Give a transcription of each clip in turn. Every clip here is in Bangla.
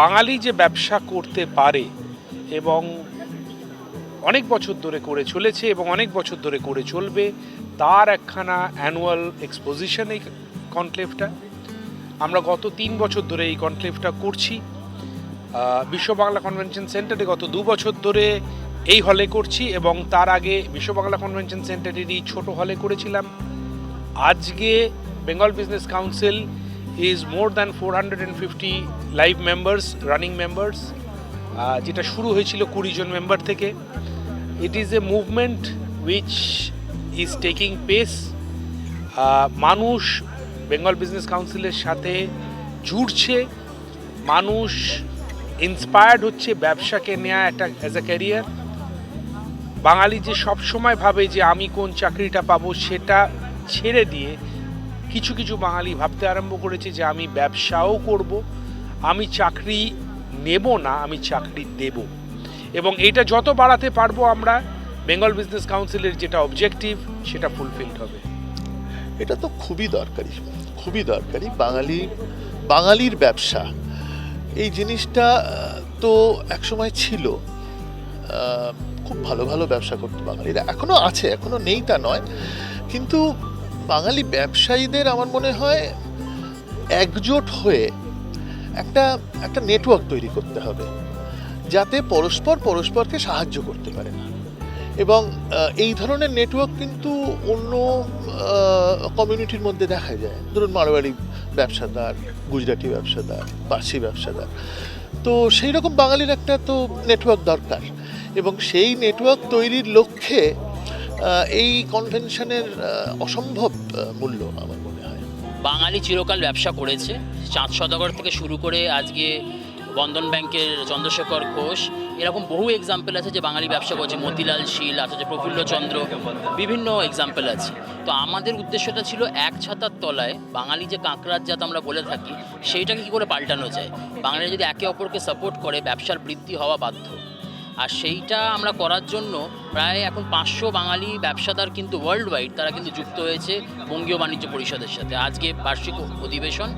বাঙালি যে ব্যবসা করতে পারে এবং অনেক বছর ধরে করে চলেছে এবং অনেক বছর ধরে করে চলবে, তার একখানা অ্যানুয়াল এক্সপোজিশন এই কনক্লেভটা। আমরা গত 3 বছর ধরে এই কনক্লেভটা করছি। বিশ্ব বাংলা কনভেনশন সেন্টারে গত 2 বছর ধরে এই হলে করছি এবং তার আগে বিশ্ব বাংলা কনভেনশন সেন্টারেরই ছোট হলে করেছিলাম। আজকে Bengal business council is more than 450 live members, running members, যেটা শুরু হয়েছিল 20 জন মেম্বার থেকে। It is a movement which is taking pace. মানুষ বেঙ্গল বিজনেস কাউন্সিলের সাথে জুড়ছে, মানুষ ইন্সপায়ার্ড হচ্ছে ব্যবসাকে নেওয়া একটা অ্যাজ এ ক্যারিয়ার। বাঙালি যে সব সময় ভাবে যে আমি কোন চাকরিটা পাবো সেটা ছেড়ে দিয়ে কিছু কিছু বাঙালি ভাবতে আরম্ভ করেছে যে আমি ব্যবসাও করব, আমি চাকরি নেব না, আমি চাকরি দেব। এবং এটা যত বাড়াতে পারবো আমরা, বেঙ্গল বিজনেস কাউন্সিলের যেটা অবজেক্টিভ সেটা ফুলফিলড হবে। এটা তো খুবই দরকারি, বাঙালির ব্যবসা এই জিনিসটা তো একসময় ছিল। খুব ভালো ভালো ব্যবসা করতো বাঙালিরা, এখনো আছে, এখনো নেই তা নয়, কিন্তু বাঙালি ব্যবসায়ীদের আমার মনে হয় একজোট হয়ে একটা নেটওয়ার্ক তৈরি করতে হবে, যাতে পরস্পরকে সাহায্য করতে পারে। এবং এই ধরনের নেটওয়ার্ক কিন্তু অন্য কমিউনিটির মধ্যে দেখা যায়। ধরুন মারোয়াড়ি ব্যবসাদার, গুজরাটি ব্যবসাদার, পার্সি ব্যবসাদার, তো সেই রকম বাঙালির একটা তো নেটওয়ার্ক দরকার। এবং সেই নেটওয়ার্ক তৈরির লক্ষ্যে এই কনভেনশনের অসম্ভব মূল্য আমার মনে হয়। বাঙালি চিরকাল ব্যবসা করেছে, চাঁদ সদাগর থেকে শুরু করে আজকে বন্ধন ব্যাংকের চন্দ্রশেখর ঘোষ, এরকম বহু এক্সাম্পল আছে যে বাঙালি ব্যবসা করছে। মতিলাল শীল আছে, যে প্রফুল্লচন্দ্র, বিভিন্ন এক্সাম্পল আছে। তো আমাদের উদ্দেশ্যটা ছিল এক ছাতার তলায় বাঙালি যে কাঁকড়ার জাত আমরা বলে থাকি, সেইটাকে কী করে পাল্টানো যায়। বাঙালিরা যদি একে অপরকে সাপোর্ট করে, ব্যবসার বৃদ্ধি হওয়া বাধ্য। আর সেইটা আমরা করার জন্য প্রায় এখন 500 বাঙালি ব্যবসাদার কিন্তু ওয়ার্ল্ড ওয়াইড তারা কিন্তু যুক্ত হয়েছে বঙ্গীয় বাণিজ্য পরিষদের সাথে। আজকে বার্ষিক অধিবেশন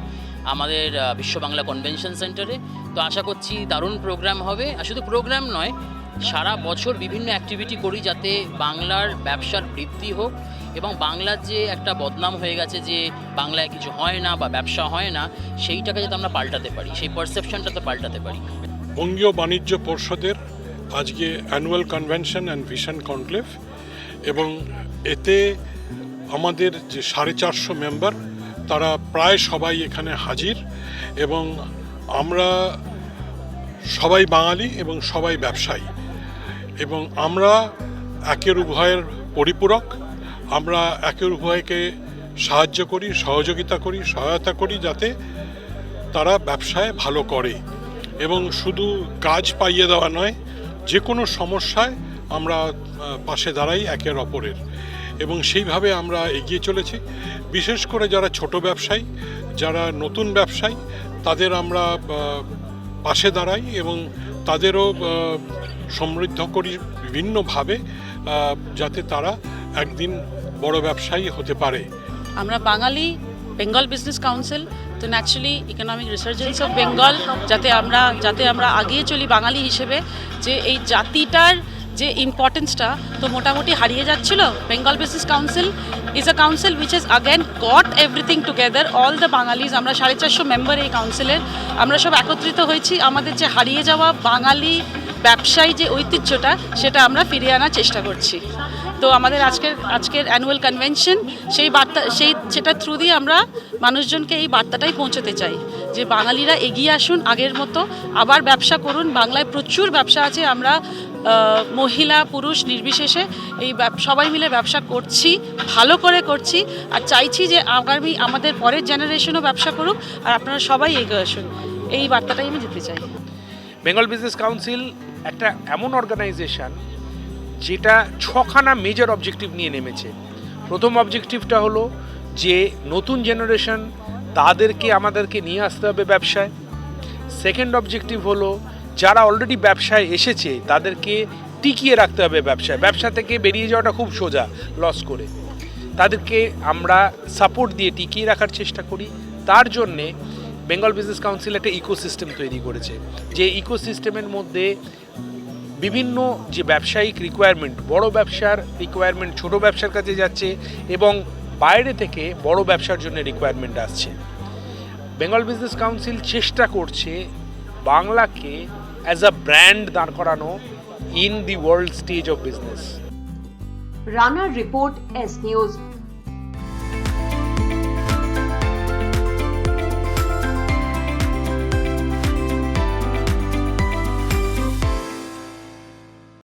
আমাদের বিশ্ব বাংলা কনভেনশন সেন্টারে। তো আশা করছি দারুণ প্রোগ্রাম হবে। আর শুধু প্রোগ্রাম নয়, সারা বছর বিভিন্ন অ্যাক্টিভিটি করি যাতে বাংলার ব্যবসার বৃদ্ধি হোক এবং বাংলার যে একটা বদনাম হয়ে গেছে যে বাংলায় কিছু হয় না বা ব্যবসা হয় না, সেইটাকে যাতে আমরা পাল্টাতে পারি, সেই পারসেপশনটাতে পাল্টাতে পারি। বঙ্গীয় বাণিজ্য পরিষদের আজকে annual convention and vision conclave, এবং এতে আমাদের যে 450 মেম্বার তারা প্রায় সবাই এখানে হাজির। এবং আমরা সবাই বাঙালি এবং সবাই ব্যবসায়ী, এবং আমরা একের উভয়ের পরিপূরক। আমরা একের উভয়কে সাহায্য করি, সহযোগিতা করি, সহায়তা করি, যাতে তারা ব্যবসায় ভালো করে। এবং শুধু কাজ পাইয়ে দেওয়া নয়, যে কোনো সমস্যায় আমরা পাশে দাঁড়াই একের অপরের, এবং সেইভাবে আমরা এগিয়ে চলেছি। বিশেষ করে যারা ছোট ব্যবসায়ী, যারা নতুন ব্যবসায়ী, তাদের আমরা পাশে দাঁড়াই এবং তাদেরও সমৃদ্ধ করি বিভিন্নভাবে, যাতে তারা একদিন বড় ব্যবসায়ী হতে পারে। আমরা বাঙালি, বেঙ্গল বিজনেস কাউন্সিল, তো naturally economic resurgence of Bengal, যাতে আমরা আগিয়ে চলি বাঙালি হিসেবে, যে এই জাতিটার যে ইম্পর্টেন্সটা তো মোটামুটি হারিয়ে যাচ্ছিল। Bengal business council is a council which is again goat everything together, all the বাঙালিজ। আমরা 450 মেম্বার এই কাউন্সিলের, আমরা সব একত্রিত হয়েছি। আমাদের যে হারিয়ে যাওয়া বাঙালি ব্যবসায়ী যে ঐতিহ্যটা, সেটা আমরা ফিরিয়ে আনার চেষ্টা করছি। তো আমাদের আজকের অ্যানুয়াল কনভেনশন সেটা থ্রু দিয়ে আমরা মানুষজনকে এই বার্তাটাই পৌঁছতে চাই যে বাঙালিরা এগিয়ে আসুন, আগের মতো আবার ব্যবসা করুন। বাংলায় প্রচুর ব্যবসা আছে, আমরা মহিলা পুরুষ নির্বিশেষে এই সবাই মিলে ব্যবসা করছি, ভালো করে করছি, আর চাইছি যে আগামী আমাদের পরের জেনারেশনও ব্যবসা করুক, আর আপনারা সবাই এগিয়ে আসুন। এই বার্তাটাই আমি দিতে চাই। বেঙ্গল বিজনেস কাউন্সিল একটা এমন অর্গানাইজেশন যেটা 6খানা মেজর অবজেক্টিভ নিয়ে নেমেছে। প্রথম অবজেক্টিভটা হলো যে নতুন জেনারেশন, তাদেরকে আমাদেরকে নিয়ে আসতে হবে ব্যবসায়। সেকেন্ড অবজেক্টিভ হলো যারা অলরেডি ব্যবসায় এসেছে তাদেরকে টিকিয়ে রাখতে হবে ব্যবসায়। ব্যবসা থেকে বেরিয়ে যাওয়াটা খুব সোজা, লস করে। তাদেরকে আমরা সাপোর্ট দিয়ে টিকিয়ে রাখার চেষ্টা করি। তার জন্যে বেঙ্গল বিজনেস কাউন্সিল একটা ইকোসিস্টেম তৈরি করেছে, যে ইকোসিস্টেমের মধ্যে বিভিন্ন যে ব্যবসায়িক রিকোয়ারমেন্ট, বড় ব্যবসার রিকোয়ারমেন্ট ছোট ব্যবসার কাছে যাচ্ছে এবং বাইরে থেকে বড় ব্যবসার জন্য রিকোয়ারমেন্ট আসছে। বেঙ্গল বিজনেস কাউন্সিল চেষ্টা করছে বাংলাকে অ্যাজ আ ব্র্যান্ড দাঁড় করানো in the world stage of business. Runner report, S news.